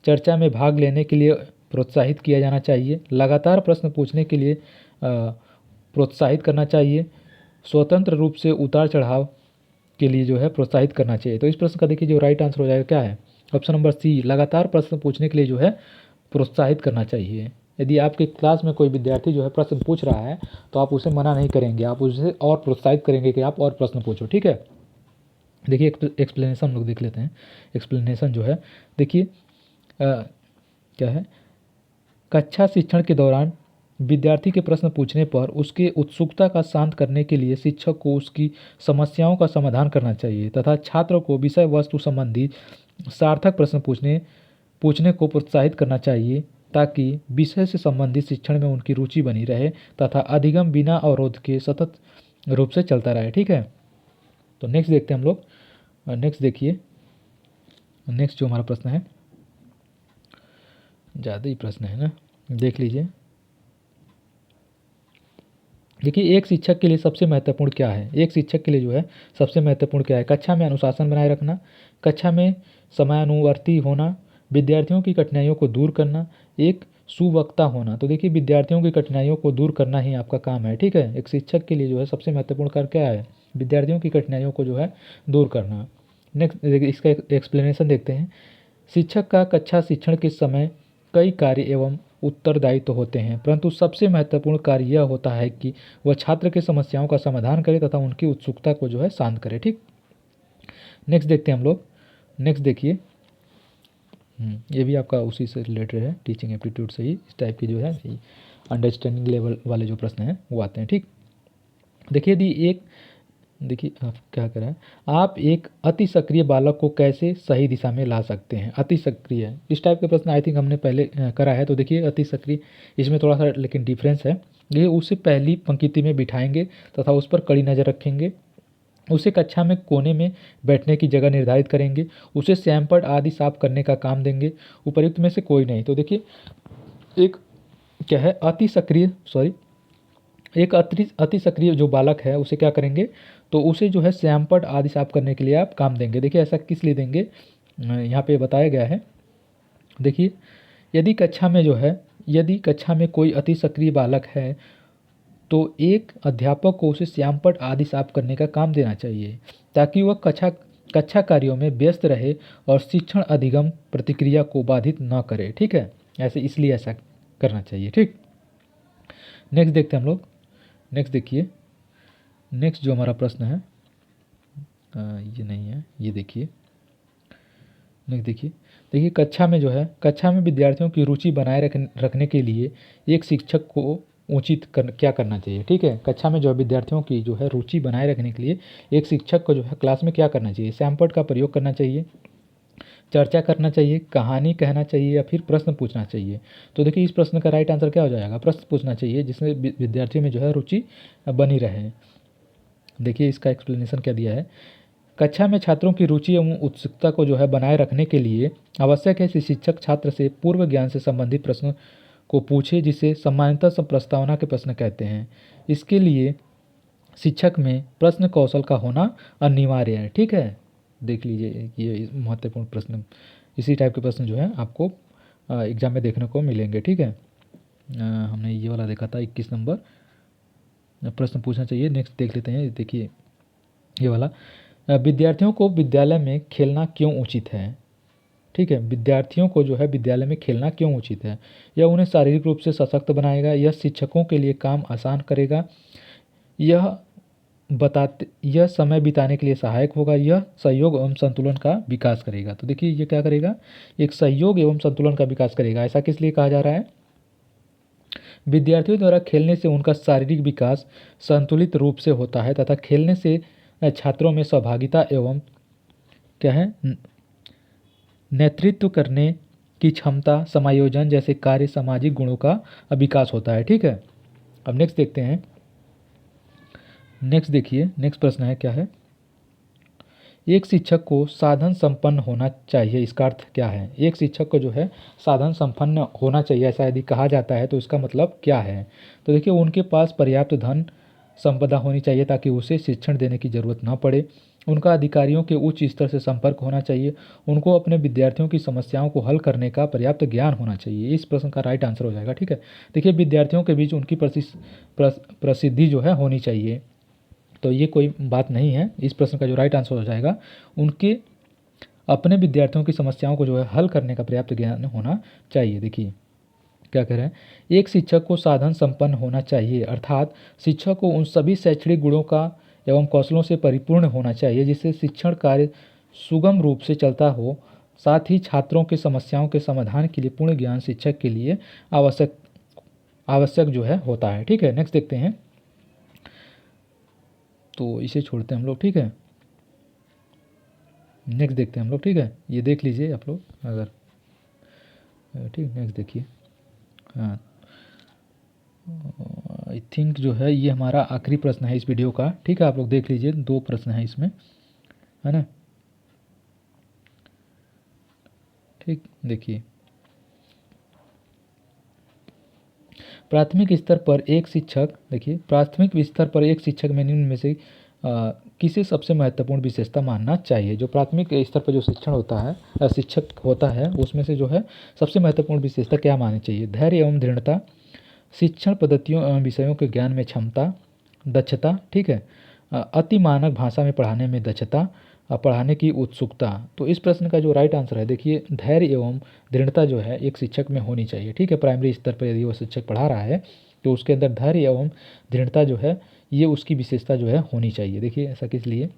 चर्चा में भाग लेने के लिए प्रोत्साहित किया जाना चाहिए। लगातार प्रश्न पूछने के लिए प्रोत्साहित करना चाहिए। स्वतंत्र रूप से उतार चढ़ाव के लिए जो है प्रोत्साहित करना चाहिए। तो इस प्रश्न का देखिए जो राइट आंसर हो जाएगा क्या है, ऑप्शन नंबर सी, लगातार प्रश्न पूछने के लिए जो है प्रोत्साहित करना चाहिए। यदि आपके क्लास में कोई विद्यार्थी जो है प्रश्न पूछ रहा है तो आप उसे मना नहीं करेंगे, आप उसे और प्रोत्साहित करेंगे कि आप और प्रश्न पूछो, ठीक है। देखिए एक्सप्लेनेशन हम लोग देख लेते हैं। एक्सप्लेनेशन जो है देखिए क्या है, कक्षा शिक्षण के दौरान विद्यार्थी के प्रश्न पूछने पर उसके उत्सुकता का शांत करने के लिए शिक्षक को उसकी समस्याओं का समाधान करना चाहिए तथा छात्र को विषय वस्तु संबंधी सार्थक प्रश्न पूछने को प्रोत्साहित करना चाहिए ताकि विषय से संबंधित शिक्षण में उनकी रुचि बनी रहे तथा अधिगम बिना अवरोध के सतत रूप से चलता रहे, ठीक है। तो नेक्स्ट देखते हैं हम लोग। नेक्स्ट देखिए, नेक्स्ट जो हमारा प्रश्न है, ज़्यादा ही प्रश्न है ना, देख लीजिए। देखिए एक शिक्षक के लिए सबसे महत्वपूर्ण क्या है, एक शिक्षक के लिए जो है सबसे महत्वपूर्ण क्या है, कक्षा में अनुशासन बनाए रखना, कक्षा में समयानुवर्ती होना, विद्यार्थियों की कठिनाइयों को दूर करना, एक सुवक्ता होना। तो देखिए विद्यार्थियों की कठिनाइयों को दूर करना ही आपका काम है, ठीक है। एक शिक्षक के लिए जो है सबसे महत्वपूर्ण कार्य क्या है, विद्यार्थियों की कठिनाइयों को जो है दूर करना। नेक्स्ट देखिए इसका एक्सप्लेनेशन देखते हैं। शिक्षक का कक्षा शिक्षण के समय कई कार्य एवं उत्तरदायित्व होते हैं, परंतु सबसे महत्वपूर्ण कार्य यह होता है कि वह छात्र की समस्याओं का समाधान करे तथा उनकी उत्सुकता को जो है शांत करे, ठीक। नेक्स्ट देखते हैं हम लोग। नेक्स्ट देखिए, ये भी आपका उसी से रिलेटेड है, टीचिंग एप्टीट्यूड से ही इस टाइप की जो है अंडरस्टैंडिंग लेवल वाले जो प्रश्न हैं वो आते हैं, ठीक। देखिए यदि एक देखिए आप क्या करें, आप एक अति सक्रिय बालक को कैसे सही दिशा में ला सकते हैं। अति सक्रिय, इस टाइप के प्रश्न आई थिंक हमने पहले करा है। तो देखिए अति सक्रिय, इसमें थोड़ा सा लेकिन डिफरेंस है। ये उसे पहली पंक्ति में बिठाएंगे तथा उस पर कड़ी नज़र रखेंगे, उसे कक्षा में कोने में बैठने की जगह निर्धारित करेंगे, उसे श्यामपट्ट आदि साफ करने का काम देंगे, उपर्युक्त में से कोई नहीं। तो देखिए एक क्या है, अति सक्रिय एक अति सक्रिय जो बालक है उसे क्या करेंगे, तो उसे जो है श्यामपट्ट आदि साफ करने के लिए आप काम देंगे। देखिए ऐसा किस लिए देंगे, यहाँ पे बताया गया है। देखिए यदि कक्षा में कोई अति सक्रिय बालक है तो एक अध्यापक को उसे श्यामपट्ट आदि साफ करने का काम देना चाहिए ताकि वह कक्षा कार्यों में व्यस्त रहे और शिक्षण अधिगम प्रतिक्रिया को बाधित न करे, ठीक है। ऐसे इसलिए ऐसा करना चाहिए, ठीक। नेक्स्ट देखते हैं हम लोग। नेक्स्ट देखिए, नेक्स्ट जो हमारा प्रश्न है ये नहीं है, ये देखिए। नेक्स्ट देखिए कक्षा में विद्यार्थियों की रुचि बनाए रखने के लिए एक शिक्षक को क्या करना चाहिए, ठीक है। कक्षा में जो है विद्यार्थियों की जो है रुचि बनाए रखने के लिए एक शिक्षक को जो है क्लास में क्या करना चाहिए, श्यामपट्ट का प्रयोग करना चाहिए, चर्चा करना चाहिए, कहानी कहना चाहिए या फिर प्रश्न पूछना चाहिए। तो देखिए इस प्रश्न का राइट आंसर क्या हो जाएगा, प्रश्न पूछना चाहिए जिसमें विद्यार्थी में जो है रुचि बनी रहे। देखिए इसका एक्सप्लेनेशन क्या दिया है, कक्षा में छात्रों की रुचि एवं उत्सुकता को जो है बनाए रखने के लिए आवश्यक है कि शिक्षक छात्र से पूर्व ज्ञान से संबंधित प्रश्न को पूछे जिसे सामान्यतः प्रस्तावना के प्रश्न कहते हैं। इसके लिए शिक्षक में प्रश्न कौशल का होना अनिवार्य है, ठीक है। देख लीजिए ये महत्वपूर्ण प्रश्न, इसी टाइप के प्रश्न जो है आपको एग्जाम में देखने को मिलेंगे, ठीक है। हमने ये वाला देखा था 21 नंबर प्रश्न पूछना चाहिए। नेक्स्ट देख लेते हैं, देखिए ये वाला, विद्यार्थियों को विद्यालय में खेलना क्यों उचित है, ठीक है। विद्यार्थियों को जो है विद्यालय में खेलना क्यों उचित है, यह उन्हें शारीरिक रूप से सशक्त बनाएगा, यह शिक्षकों के लिए काम आसान करेगा, यह यह समय बिताने के लिए सहायक होगा। यह सहयोग एवं संतुलन का विकास करेगा। तो देखिए ये क्या करेगा, एक सहयोग एवं संतुलन का विकास करेगा। ऐसा किस लिए कहा जा रहा है? विद्यार्थियों द्वारा खेलने से उनका शारीरिक विकास संतुलित रूप से होता है तथा खेलने से छात्रों में सहभागिता एवं क्या है, नेतृत्व करने की क्षमता, समायोजन जैसे कार्य, सामाजिक गुणों का विकास होता है। ठीक है, अब नेक्स्ट देखते हैं। नेक्स्ट देखिए, नेक्स्ट प्रश्न है क्या है, एक शिक्षक को साधन संपन्न होना चाहिए, इसका अर्थ क्या है? एक शिक्षक को जो है साधन संपन्न होना चाहिए, ऐसा यदि कहा जाता है तो इसका मतलब क्या है? तो देखिए, उनके पास पर्याप्त धन संपदा होनी चाहिए ताकि उसे शिक्षण देने की जरूरत ना पड़े। उनका अधिकारियों के उच्च स्तर से संपर्क होना चाहिए। उनको अपने विद्यार्थियों की समस्याओं को हल करने का पर्याप्त ज्ञान होना चाहिए। इस प्रश्न का राइट आंसर हो जाएगा। ठीक है, देखिए विद्यार्थियों के बीच उनकी प्रसिद्धि जो है होनी चाहिए, तो ये कोई बात नहीं है। इस प्रश्न का जो राइट आंसर हो जाएगा, उनके अपने विद्यार्थियों की समस्याओं को जो है हल करने का पर्याप्त ज्ञान होना चाहिए। देखिए क्या कह रहे हैं, एक शिक्षक को साधन संपन्न होना चाहिए, अर्थात शिक्षक को उन सभी शैक्षणिक गुणों का एवं कौशलों से परिपूर्ण होना चाहिए जिससे शिक्षण कार्य सुगम रूप से चलता हो। साथ ही छात्रों के समस्याओं के समाधान के लिए पूर्ण ज्ञान शिक्षक के लिए आवश्यक जो है होता है। ठीक है, नेक्स्ट देखते हैं। तो इसे छोड़ते हैं हम लोग। ठीक है, नेक्स्ट देखते हैं हम लोग। ठीक है, ये देख लीजिए आप लोग अगर, ठीक, नेक्स्ट देखिए। हाँ, आई थिंक जो है ये हमारा आखिरी प्रश्न है इस वीडियो का। ठीक है, आप लोग देख लीजिए, 2 प्रश्न हैं इसमें, है ना। ठीक, देखिए, प्राथमिक स्तर पर एक शिक्षक, देखिए प्राथमिक स्तर पर एक शिक्षक में निम्न में से किसे सबसे महत्वपूर्ण विशेषता मानना चाहिए? जो प्राथमिक स्तर पर जो शिक्षण होता है, शिक्षक होता है, उसमें से जो है सबसे महत्वपूर्ण विशेषता क्या माननी चाहिए? धैर्य एवं दृढ़ता, शिक्षण पद्धतियों एवं विषयों के ज्ञान में क्षमता, दक्षता। ठीक है, अति मानक भाषा में पढ़ाने में दक्षता, पढ़ाने की उत्सुकता। तो इस प्रश्न का जो राइट आंसर है, देखिए धैर्य एवं दृढ़ता जो है एक शिक्षक में होनी चाहिए। ठीक है, प्राइमरी स्तर पर यदि वो शिक्षक पढ़ा रहा है तो उसके अंदर धैर्य एवं दृढ़ता जो है ये उसकी विशेषता जो है होनी चाहिए। देखिए ऐसा किस लिए,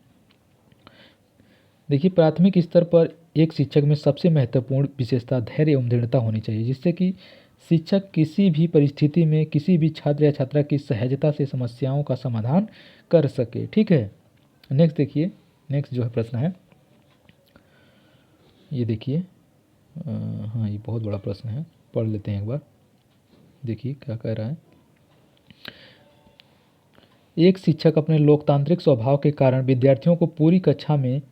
देखिए प्राथमिक स्तर पर एक शिक्षक में सबसे महत्वपूर्ण विशेषता धैर्य एवं दृढ़ता होनी चाहिए जिससे कि शिक्षक किसी भी परिस्थिति में किसी भी छात्र या छात्रा की सहजता से समस्याओं का समाधान कर सके। ठीक है, नेक्स्ट देखिए, नेक्स्ट जो है प्रश्न है, ये देखिए, हाँ ये बहुत बड़ा प्रश्न है, पढ़ लेते हैं एक बार। देखिए क्या कह रहा है, एक शिक्षक अपने लोकतांत्रिक स्वभाव के कारण विद्यार्थियों को पूरी कक्षा में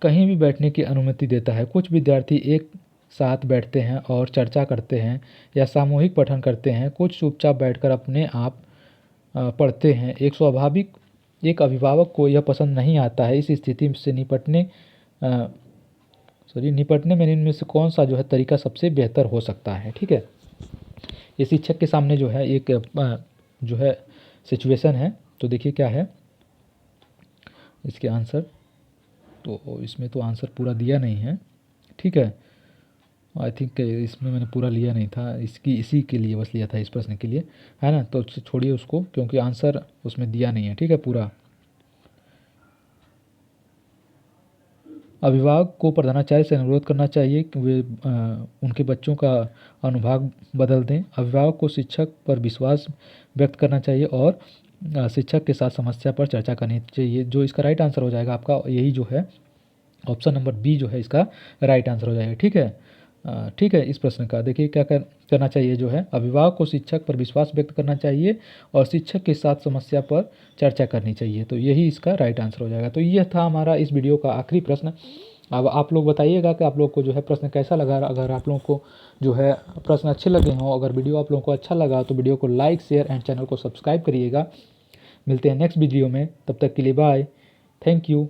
कहीं भी बैठने की अनुमति देता है। कुछ विद्यार्थी एक साथ बैठते हैं और चर्चा करते हैं या सामूहिक पठन करते हैं, कुछ चुपचाप बैठकर अपने आप पढ़ते हैं। एक अभिभावक को यह पसंद नहीं आता है। इस स्थिति से निपटने में इनमें से कौन सा जो है तरीका सबसे बेहतर हो सकता है? ठीक है, ये शिक्षक के सामने जो है एक जो है सिचुएशन है। तो देखिए क्या है इसके आंसर, तो इसमें तो आंसर पूरा दिया नहीं है। ठीक है, आई थिंक इसमें मैंने पूरा लिया नहीं था, इसी के लिए बस लिया था, इस प्रश्न के लिए, है ना। तो छोड़िए उसको क्योंकि आंसर उसमें दिया नहीं है। ठीक है, पूरा अभिभावक को प्रधानाचार्य से अनुरोध करना चाहिए कि वे उनके बच्चों का अनुभाग बदल दें। अभिभावक को शिक्षक पर विश्वास व्यक्त करना चाहिए और शिक्षक के साथ समस्या पर चर्चा करनी चाहिए। जो इसका राइट आंसर हो जाएगा आपका यही जो है ऑप्शन नंबर बी जो है इसका राइट आंसर हो जाएगा। ठीक है, ठीक है, इस प्रश्न का देखिए क्या करना चाहिए, जो है अभिभावक को शिक्षक पर विश्वास व्यक्त करना चाहिए और शिक्षक के साथ समस्या पर चर्चा करनी चाहिए। तो यही इसका राइट आंसर हो जाएगा। तो यह था हमारा इस वीडियो का आखिरी प्रश्न। अब आप लोग बताइएगा कि आप लोग को जो है प्रश्न कैसा लगा। अगर आप लोगों को जो है प्रश्न अच्छे लगे हों, अगर वीडियो आप लोगों को अच्छा लगा तो वीडियो को लाइक, शेयर एंड चैनल को सब्सक्राइब करिएगा। मिलते हैं नेक्स्ट वीडियो में, तब तक के लिए बाय, थैंक यू।